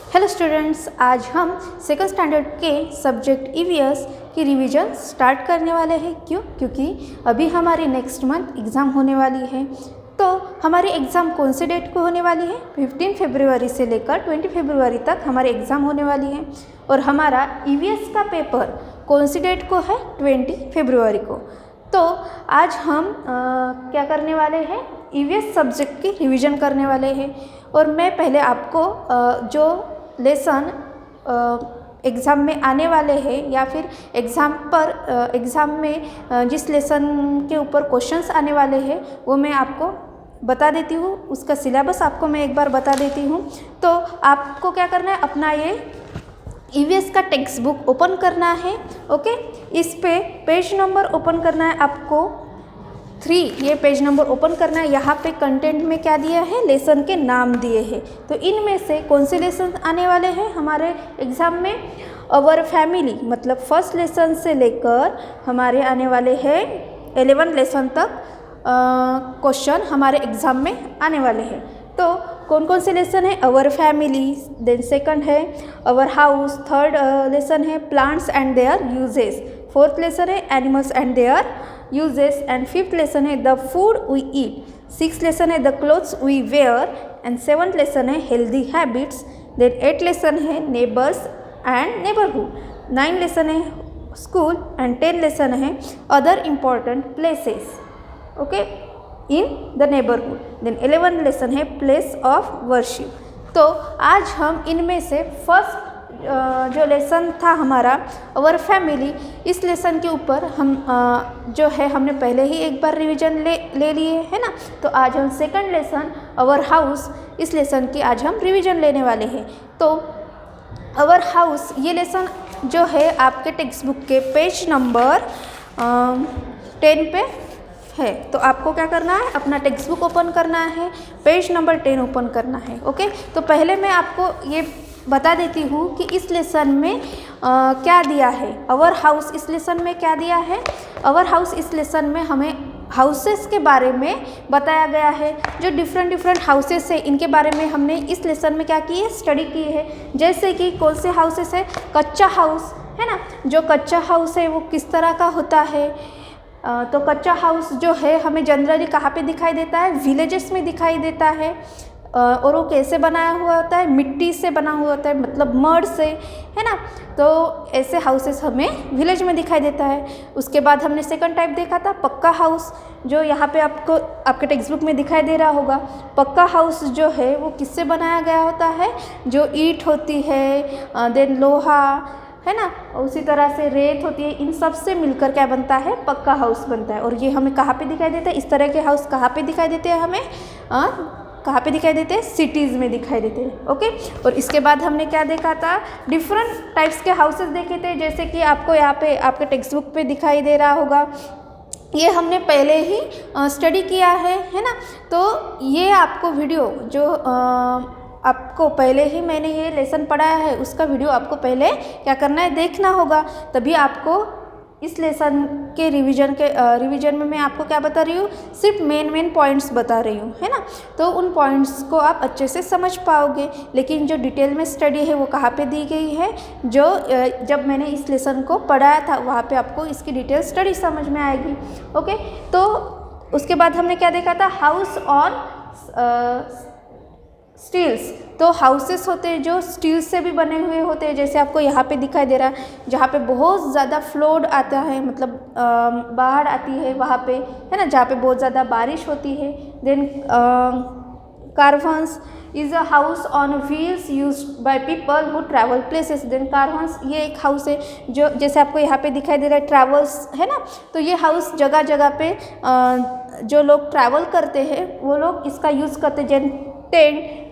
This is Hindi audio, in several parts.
हेलो स्टूडेंट्स, आज हम सेकंड स्टैंडर्ड के सब्जेक्ट ईवीएस की रिवीजन स्टार्ट करने वाले हैं। क्योंकि अभी हमारी नेक्स्ट मंथ एग्ज़ाम होने वाली है। तो हमारी एग्ज़ाम कौन से डेट को होने वाली है? 15 फरवरी से लेकर 20 फरवरी तक हमारी एग्ज़ाम होने वाली है। और हमारा ईवीएस का पेपर कौन सी डेट को है? 20 फरवरी को। तो आज हम क्या करने वाले हैं? ईवीएस सब्जेक्ट की रिवीजन करने वाले हैं। और मैं पहले आपको जो लेसन एग्ज़ाम में आने वाले हैं या फिर एग्ज़ाम में जिस लेसन के ऊपर क्वेश्चंस आने वाले हैं वो मैं आपको बता देती हूँ। उसका सिलेबस आपको मैं एक बार बता देती हूँ। तो आपको क्या करना है, अपना ये ईवीएस का टेक्स्ट बुक ओपन करना है। ओके, इस पे पेज नंबर ओपन करना है आपको 3, ये पेज नंबर ओपन करना है। यहाँ पे कंटेंट में क्या दिया है? लेसन के नाम दिए हैं। तो इनमें से कौन से लेसन आने वाले हैं हमारे एग्ज़ाम में? अवर फैमिली, मतलब फर्स्ट लेसन से लेकर हमारे आने वाले हैं 11 लेसन तक क्वेश्चन हमारे एग्ज़ाम में आने वाले हैं। तो कौन कौन से लेसन है? अवर फैमिली, देन सेकंड है अवर हाउस, थर्ड लेसन है plants and their uses, fourth lesson है animals and their uses, and fifth lesson है the food we eat, six lesson है the clothes we wear, and seventh lesson है हेल्दी हैबिट्स, देन 8 लेसन है नेबर्स एंड नेबरहुड, 9 लेसन है स्कूल, एंड 10 लेसन है other important places okay in the neighbourhood, then 11 lesson है प्लेस ऑफ वर्शिप। तो आज हम इनमें से फर्स्ट जो लेसन था हमारा अवर फैमिली, इस लेसन के ऊपर हम जो है हमने पहले ही एक बार रिवीजन ले लिए है ना। तो आज हम सेकंड लेसन अवर हाउस, इस लेसन की आज हम रिवीजन लेने वाले हैं। तो अवर हाउस ये लेसन जो है आपके टेक्स्ट बुक के पेज नंबर 10 पे है। तो आपको क्या करना है, अपना टेक्स्ट बुक ओपन करना है, पेज नंबर 10 ओपन करना है। ओके, तो पहले मैं आपको ये बता देती हूँ कि इस लेसन में क्या दिया है। अवर हाउस इस लेसन में क्या दिया है? अवर हाउस इस लेसन में हमें हाउसेस के बारे में बताया गया है। जो डिफरेंट हाउसेस है इनके बारे में हमने इस लेसन में क्या की है? स्टडी की है। जैसे कि कौन से हाउसेस है? कच्चा हाउस है ना। जो कच्चा हाउस है वो किस तरह का होता है? तो कच्चा हाउस जो है हमें जनरली कहाँ पे दिखाई देता है? विलेजेस में दिखाई देता है। और वो कैसे बनाया हुआ होता है? मिट्टी से बना हुआ होता है, मतलब मड से, है ना। तो ऐसे हाउसेस हमें विलेज में दिखाई देता है। उसके बाद हमने सेकंड टाइप देखा था पक्का हाउस, जो यहाँ पे आपको आपके टेक्स्ट बुक में दिखाई दे रहा होगा। पक्का हाउस जो है वो किससे बनाया गया होता है? जो ईंट होती है, देन लोहा है ना, उसी तरह से रेत होती है, इन सब से मिलकर क्या बनता है? पक्का हाउस बनता है। और ये हमें कहाँ पे दिखाई देता है? इस तरह के हाउस कहाँ पे दिखाई देते हैं हमें? कहाँ पे दिखाई देते हैं? सिटीज़ में दिखाई देते हैं। ओके, और इसके बाद हमने क्या देखा था? डिफरेंट टाइप्स के हाउसेस देखे थे, जैसे कि आपको यहाँ पे आपके टेक्स्ट बुक पे दिखाई दे रहा होगा। ये हमने पहले ही स्टडी किया है ना। तो ये आपको वीडियो जो आपको पहले ही मैंने ये लेसन पढ़ाया है उसका वीडियो आपको पहले क्या करना है? देखना होगा। तभी आपको इस लेसन के रिवीजन में मैं आपको क्या बता रही हूँ? सिर्फ मेन पॉइंट्स बता रही हूँ, है ना। तो उन पॉइंट्स को आप अच्छे से समझ पाओगे। लेकिन जो डिटेल में स्टडी है वो कहाँ पे दी गई है? जो जब मैंने इस लेसन को पढ़ाया था वहाँ पे आपको इसकी डिटेल स्टडी समझ में आएगी। ओके, तो उसके बाद हमने क्या देखा था? House on stilts. तो हाउसेस होते हैं जो स्टील से भी बने हुए होते हैं, जैसे आपको यहाँ पे दिखाई दे रहा है, जहाँ पे बहुत ज़्यादा फ्लोड आता है, मतलब बाढ़ आती है वहाँ पे, है ना, जहाँ पे बहुत ज़्यादा बारिश होती है। Then caravans is a house on wheels used by people who travel places. Then caravans ये एक हाउस है जो जैसे आपको यहाँ पे दिखाई दे रहा है ट्रैवल्स, है ना। तो ये हाउस जगह जगह पे जो लोग ट्रैवल करते हैं वो लोग इसका यूज़ करते हैं। जैन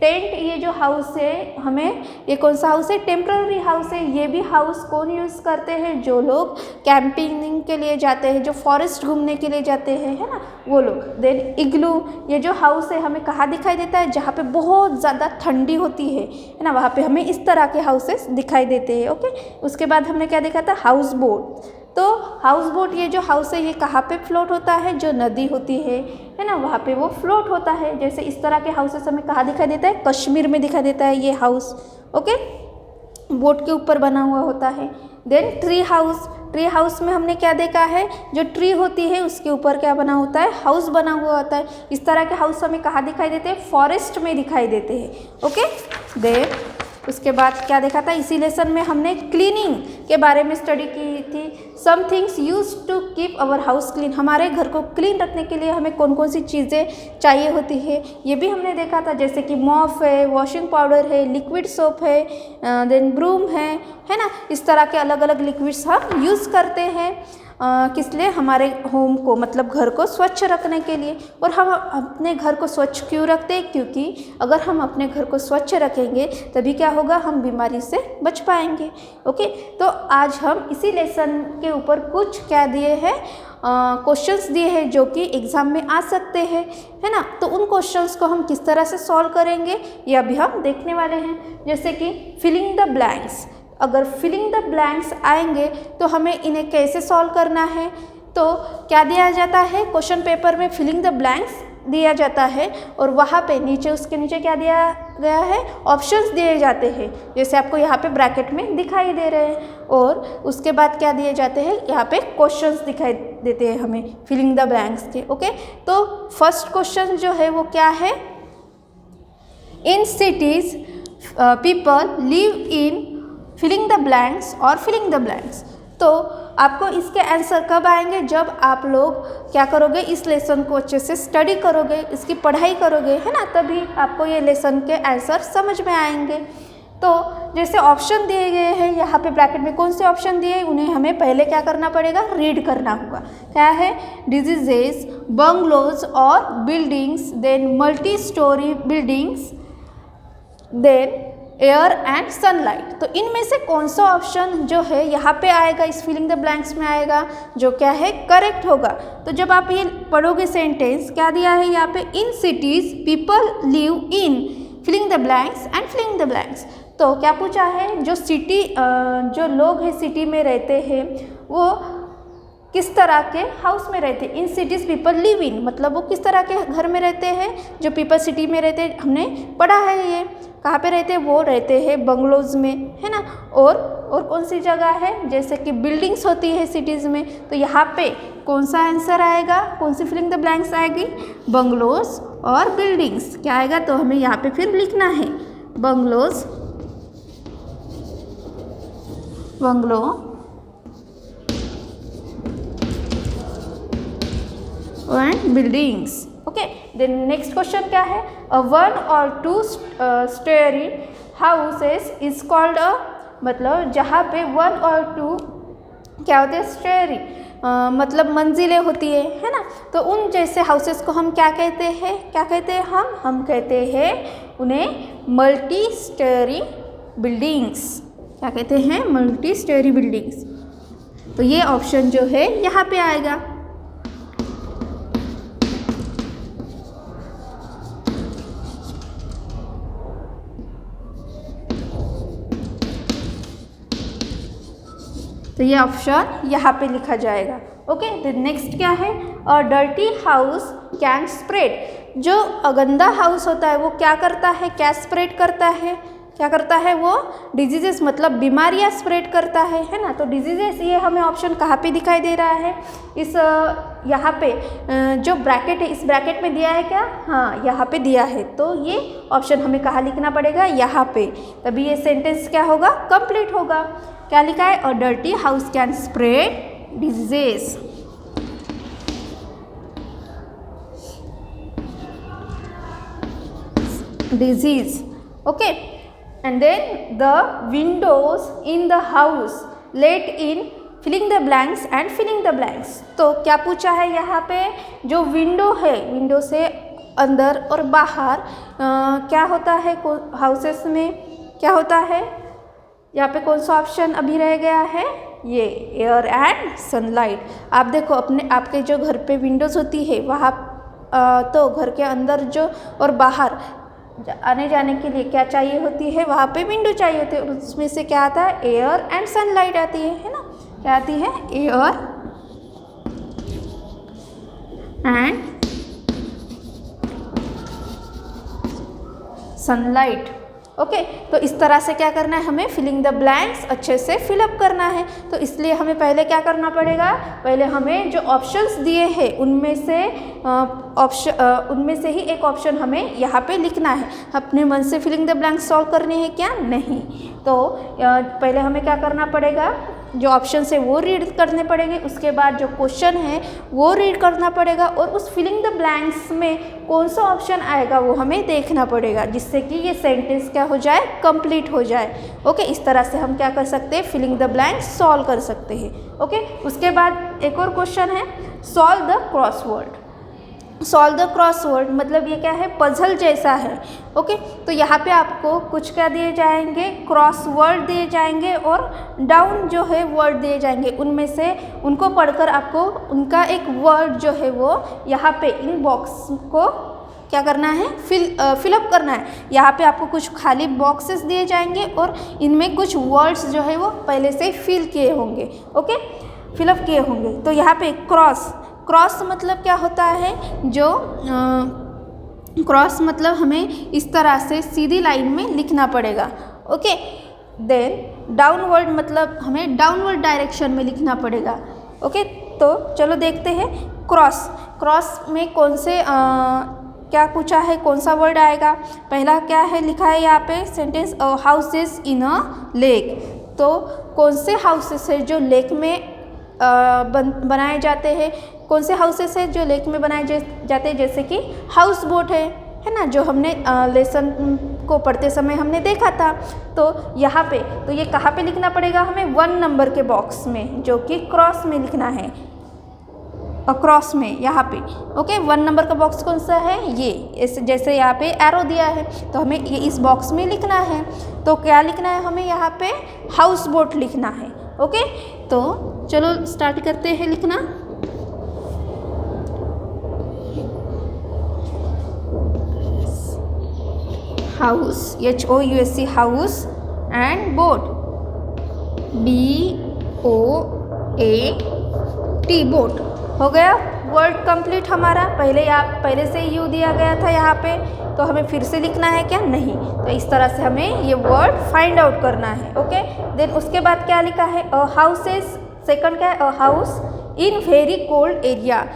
टेंट ये जो हाउस है हमें, ये कौन सा हाउस है? टेम्पररी हाउस है। ये भी हाउस कौन यूज़ करते हैं? जो लोग कैंपिंग के लिए जाते हैं, जो फॉरेस्ट घूमने के लिए जाते हैं, है ना, वो लोग। देन इग्लू ये जो हाउस है हमें कहाँ दिखाई देता है? जहाँ पे बहुत ज़्यादा ठंडी होती है ना, वहाँ पे हमें इस तरह के हाउसेस दिखाई देते हैं। ओके, उसके बाद हमने क्या देखा था? House boat. तो हाउस बोट, ये जो हाउस है ये कहाँ पे फ्लोट होता है? जो नदी होती है ना, वहाँ पे वो फ्लोट होता है। जैसे इस तरह के हाउसेस हमें कहाँ दिखाई देता है? कश्मीर में दिखाई देता है ये हाउस। ओके, बोट के ऊपर बना हुआ होता है। Then tree house, tree house में हमने क्या देखा है? जो ट्री होती है उसके ऊपर क्या बना होता है? हाउस बना हुआ होता है। इस तरह के हाउस हमें कहाँ दिखाई देते हैं? फॉरेस्ट में दिखाई देते हैं। ओके, देन उसके बाद क्या देखा था? इसी लेसन में हमने क्लीनिंग के बारे में स्टडी की थी। Some things use to keep our house clean, हमारे घर को क्लीन रखने के लिए हमें कौन कौन सी चीज़ें चाहिए होती है, ये भी हमने देखा था। जैसे कि मॉप है, वॉशिंग पाउडर है, लिक्विड सोप है, देन ब्रूम है ना। इस तरह के अलग अलग लिक्विड्स हम यूज़ करते हैं किस लिए? हमारे होम को, मतलब घर को स्वच्छ रखने के लिए। और हम अपने घर को स्वच्छ क्यों रखते हैं? क्योंकि अगर हम अपने घर को स्वच्छ रखेंगे तभी क्या होगा? हम बीमारी से बच पाएंगे। ओके, तो आज हम इसी लेसन के ऊपर कुछ क्या दिए हैं? क्वेश्चंस दिए हैं जो कि एग्ज़ाम में आ सकते हैं, है ना। तो उन क्वेश्चंस को हम किस तरह से सॉल्व करेंगे ये अभी हम देखने वाले हैं। जैसे कि फिलिंग द ब्लैंक्स, अगर फिलिंग द ब्लैंक्स आएंगे तो हमें इन्हें कैसे सॉल्व करना है? तो क्या दिया जाता है क्वेश्चन पेपर में? फिलिंग द ब्लैंक्स दिया जाता है और वहाँ पे नीचे, उसके नीचे क्या दिया गया है? ऑप्शंस दिए जाते हैं, जैसे आपको यहाँ पे ब्रैकेट में दिखाई दे रहे हैं। और उसके बाद क्या दिए जाते हैं? यहाँ पे क्वेश्चंस दिखाई देते हैं हमें फिलिंग द ब्लैंक्स के। ओके, तो फर्स्ट क्वेश्चन जो है वो क्या है? In cities people live in filling the blanks और फिलिंग द ब्लैंक्स। तो आपको इसके आंसर कब आएंगे? जब आप लोग क्या करोगे? इस लेसन को अच्छे से स्टडी करोगे, इसकी पढ़ाई करोगे, है ना, तभी आपको ये लेसन के आंसर समझ में आएंगे। तो जैसे ऑप्शन दिए गए हैं यहाँ पे ब्रैकेट में, कौन से ऑप्शन दिए? उन्हें हमें पहले क्या करना पड़ेगा? रीड करना होगा। क्या है? डिजीजेस, बंगलोज और buildings, then multi storey buildings, then air and sunlight. तो इनमें से कौन सा ऑप्शन जो है यहाँ पे आएगा? इस फिलिंग द ब्लैंक्स में आएगा, जो क्या है? करेक्ट होगा। तो जब आप ये पढ़ोगे सेंटेंस, क्या दिया है यहाँ पे? In cities people live in filling the blanks and filling the blanks. तो क्या पूछा है? जो सिटी, जो लोग हैं सिटी में रहते हैं वो किस तरह के हाउस में रहते हैं? इन सिटीज़ पीपल लिव इन, मतलब वो किस तरह के घर में रहते हैं? जो पीपल सिटी में रहते हैं, हमने पढ़ा है ये कहाँ पे रहते हैं? वो रहते हैं बंगलोज में, है ना। और कौन सी जगह है? जैसे कि बिल्डिंग्स होती है सिटीज़ में। तो यहाँ पे कौन सा आंसर आएगा? कौन सी फिलिंग द ब्लैंक्स आएगी? बंगलोज और बिल्डिंग्स। क्या आएगा? तो हमें यहाँ पे फिर लिखना है bungalows, bungalow and buildings. Okay, then next question क्या है? अ 1 और 2 storey houses is called a, मतलब जहाँ पे 1 और 2 क्या होते हैं? स्टोरी, मतलब मंजिलें होती है ना। तो उन जैसे हाउसेस को हम क्या कहते हैं? क्या कहते हैं हम कहते हैं उन्हें मल्टी स्टोरी बिल्डिंग्स। क्या कहते हैं? Multi storey buildings. तो ये ऑप्शन जो है यहाँ पे आएगा। तो ये ऑप्शन यहाँ पे लिखा जाएगा। ओके, तो नेक्स्ट क्या है? A dirty house can spread, जो गंदा हाउस होता है वो क्या करता है? क्या स्प्रेड करता है? क्या करता है वो? डिजीजेस, मतलब बीमारियाँ स्प्रेड करता है ना। तो डिजीजेस, ये हमें ऑप्शन कहाँ पे दिखाई दे रहा है? इस यहाँ पे जो ब्रैकेट है, इस ब्रैकेट में दिया है क्या? हाँ, यहाँ पे दिया है। तो ये ऑप्शन हमें कहाँ लिखना पड़ेगा? यहाँ पे, तभी ये सेंटेंस क्या होगा? कंप्लीट होगा। क्या लिखा है? A dirty house can spread diseases. Disease. Okay, and then the windows in the house let in filling the blanks and filling the blanks. तो क्या पूछा है यहाँ पे? जो विंडो है, विंडो से अंदर और बाहर क्या होता है हाउसेस में? क्या होता है? यहाँ पे कौन सा ऑप्शन अभी रह गया है? ये एयर एंड सनलाइट। आप देखो अपने आपके जो घर पे विंडोज़ होती है वहाँ तो घर के अंदर जो और बाहर आने जाने के लिए क्या चाहिए होती है? वहाँ पे विंडो चाहिए होती है, और उसमें से क्या आता है? एयर एंड सनलाइट आती है ना। क्या आती है? Air and sunlight. ओके, तो इस तरह से क्या करना है, हमें फिलिंग द ब्लैंक्स अच्छे से फिलअप करना है। तो इसलिए हमें पहले क्या करना पड़ेगा, पहले हमें जो ऑप्शंस दिए हैं उनमें से ही एक ऑप्शन हमें यहाँ पे लिखना है। अपने मन से फिलिंग द ब्लैंक्स सॉल्व करने हैं क्या? नहीं। तो पहले हमें क्या करना पड़ेगा, जो ऑप्शन है वो रीड करने पड़ेंगे, उसके बाद जो क्वेश्चन है वो रीड करना पड़ेगा और उस फिलिंग द ब्लैंक्स में कौन सा ऑप्शन आएगा वो हमें देखना पड़ेगा, जिससे कि ये सेंटेंस क्या हो जाए, कंप्लीट हो जाए। ओके, इस तरह से हम क्या कर सकते हैं, फिलिंग द ब्लैंक्स सॉल्व कर सकते हैं। ओके, उसके बाद एक और क्वेश्चन है, solve the crossword. Solve the crossword मतलब ये क्या है, पजल जैसा है। ओके, तो यहाँ पे आपको कुछ क्या दिए जाएंगे, क्रॉसवर्ड दिए जाएंगे और डाउन जो है वर्ड दिए जाएंगे। उनमें से उनको पढ़कर आपको उनका एक वर्ड जो है वो यहाँ पे इन बॉक्स को क्या करना है, फिलअप करना है। यहाँ पे आपको कुछ खाली बॉक्सेस दिए जाएंगे और इनमें कुछ वर्ड्स जो है वो पहले से फिल किए होंगे। ओके, फिलअप किए होंगे। तो यहाँ पे क्रॉस मतलब क्या होता है, जो क्रॉस मतलब हमें इस तरह से सीधी लाइन में लिखना पड़ेगा। ओके, देन डाउनवर्ड मतलब हमें डाउनवर्ड डायरेक्शन में लिखना पड़ेगा। ओके, तो चलो देखते हैं क्रॉस में कौन से क्या पूछा है, कौन सा वर्ड आएगा। पहला क्या है लिखा है यहाँ पे, सेंटेंस हाउसेस इन अ लेक। तो कौन से हाउसेस है जो लेक में बनाए जाते हैं, कौन से हाउसेस है जो लेक में बनाए जाते हैं, जैसे कि हाउस बोट है ना, जो हमने लेसन को पढ़ते समय हमने देखा था। तो यहाँ पे तो ये कहाँ पे लिखना पड़ेगा हमें, 1 नंबर के बॉक्स में, जो कि क्रॉस में लिखना है, क्रॉस में यहाँ पे। ओके, 1 नंबर का बॉक्स कौन सा है, ये जैसे यहाँ पे एरो दिया है तो हमें ये इस बॉक्स में लिखना है। तो क्या लिखना है हमें, यहाँ पे हाउस बोट लिखना है। ओके, तो चलो स्टार्ट करते हैं लिखना। House, HOUSE house and boat, BOAT boat. हो गया वर्ड कंप्लीट हमारा। पहले से यू दिया गया था यहाँ पे, तो हमें फिर से लिखना है क्या, नहीं। तो इस तरह से हमें ये वर्ड फाइंड आउट करना है। ओके, देन उसके बाद क्या लिखा है, हाउसेस, सेकंड क्या है, house in very cold area.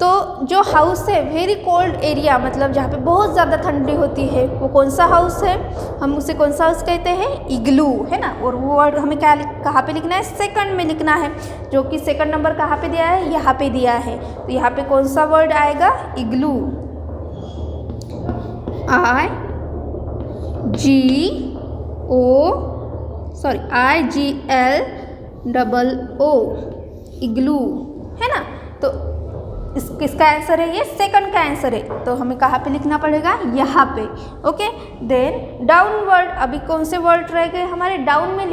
तो जो हाउस है वेरी कोल्ड एरिया मतलब जहाँ पे बहुत ज़्यादा ठंडी होती है, वो कौन सा हाउस है, हम उसे कौन सा हाउस कहते हैं, इग्लू, है ना। और वो वर्ड हमें कहाँ पे लिखना है, सेकंड में लिखना है, जो कि सेकंड नंबर कहाँ पे दिया है, यहाँ पे दिया है। तो यहाँ पे कौन सा वर्ड आएगा, इग्लू, IGLOO, इग्लू, है ना। तो किसका आंसर है, ये सेकंड का आंसर है। तो हमें कहाँ पे लिखना पड़ेगा, यहाँ पे। ओके, देन डाउनवर्ड, अभी कौन से वर्ड रह गए हमारे, डाउन में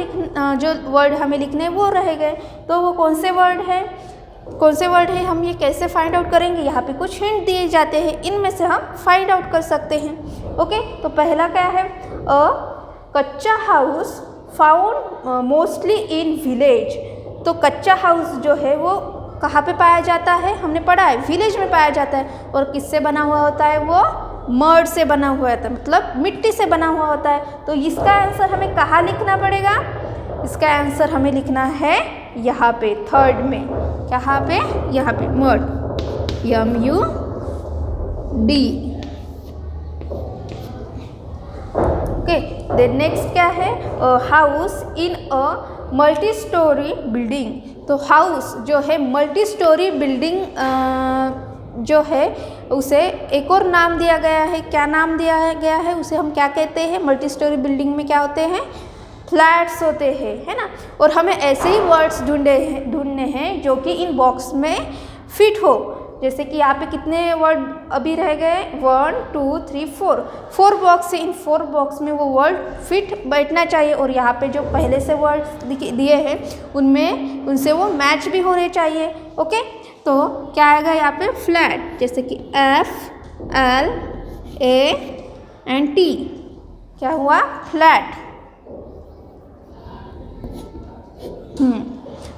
जो वर्ड हमें लिखने हैं वो रह गए। तो वो कौन से वर्ड है, हम ये कैसे फाइंड आउट करेंगे, यहाँ पे कुछ हिंट दिए जाते हैं, इनमें से हम फाइंड आउट कर सकते हैं। ओके, तो पहला क्या है, कच्चा house found mostly in village. तो कच्चा हाउस जो है वो कहाँ पे पाया जाता है, हमने पढ़ा है विलेज में पाया जाता है। और किससे बना हुआ होता है, वो मड से बना हुआ होता है, मतलब मिट्टी से बना हुआ होता है। तो इसका आंसर हमें कहाँ लिखना पड़ेगा, इसका आंसर हमें लिखना है यहाँ पे थर्ड में, कहाँ पे, यहाँ पे mud, MUD। Okay, then next क्या है, house in a multi storey building. तो हाउस जो है मल्टी स्टोरी बिल्डिंग जो है उसे एक और नाम दिया गया है। क्या नाम दिया गया है, उसे हम क्या कहते हैं, मल्टी स्टोरी बिल्डिंग में क्या होते हैं, फ्लैट्स होते हैं, है ना। और हमें ऐसे ही वर्ड्स ढूंढने हैं जो कि इन बॉक्स में फिट हो। जैसे कि यहाँ पे कितने वर्ड अभी रह गए, 1 2 3 4 बॉक्स है, इन 4 बॉक्स में वो वर्ड फिट बैठना चाहिए। और यहाँ पे जो पहले से वर्ड दिए हैं उनसे वो मैच भी होने चाहिए। ओके, तो क्या आएगा यहाँ पे, फ्लैट, जैसे कि FLANT, क्या हुआ, फ्लैट।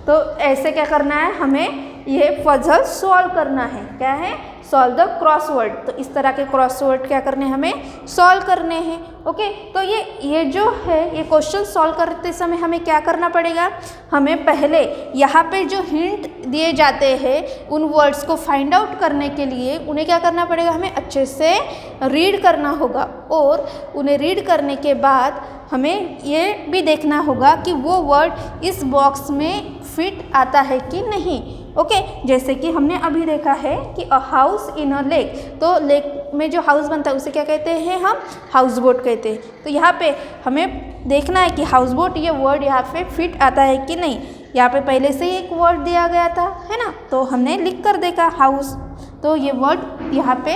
तो तो ऐसे क्या करना है, हमें ये पजल सॉल्व करना है। क्या है, सॉल्व द क्रॉसवर्ड। तो इस तरह के क्रॉसवर्ड क्या करने हैं, हमें सॉल्व करने हैं। ओके, तो ये जो है ये क्वेश्चन सॉल्व करते समय हमें क्या करना पड़ेगा, हमें पहले यहाँ पे जो हिंट दिए जाते हैं उन वर्ड्स को फाइंड आउट करने के लिए उन्हें क्या करना पड़ेगा, हमें अच्छे से रीड करना होगा। और उन्हें रीड करने के बाद हमें ये भी देखना होगा कि वो वर्ड इस बॉक्स में फिट आता है कि नहीं। ओके, जैसे कि हमने अभी देखा है कि a house in a lake, तो लेक में जो हाउस बनता है उसे क्या कहते हैं, हम हाउस बोट कहते हैं। तो यहाँ पे हमें देखना है कि हाउस बोट ये वर्ड यहाँ पे फिट आता है कि नहीं। यहाँ पे पहले से ही एक वर्ड दिया गया था, है ना, तो हमने लिख कर देखा हाउस, तो ये वर्ड यहाँ पे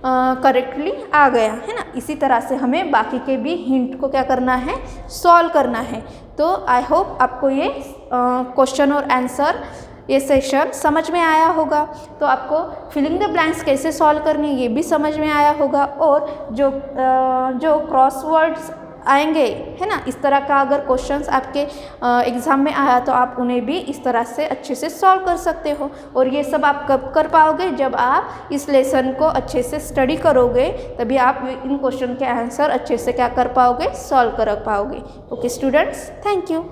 करेक्टली आ गया, है ना। इसी तरह से हमें बाकी के भी हिंट को क्या करना है, सॉल्व करना है। तो आई होप आपको ये क्वेश्चन और आंसर ये सेशन समझ में आया होगा। तो आपको फिलिंग द ब्लैंक्स कैसे सॉल्व करनी ये भी समझ में आया होगा। और जो क्रॉसवर्ड्स आएंगे, है ना, इस तरह का अगर क्वेश्चंस आपके एग्ज़ाम में आया तो आप उन्हें भी इस तरह से अच्छे से सॉल्व कर सकते हो। और ये सब आप कब कर पाओगे, जब आप इस लेसन को अच्छे से स्टडी करोगे, तभी आप इन क्वेश्चन के आंसर अच्छे से क्या कर पाओगे, सॉल्व कर पाओगे। Okay students, thank you.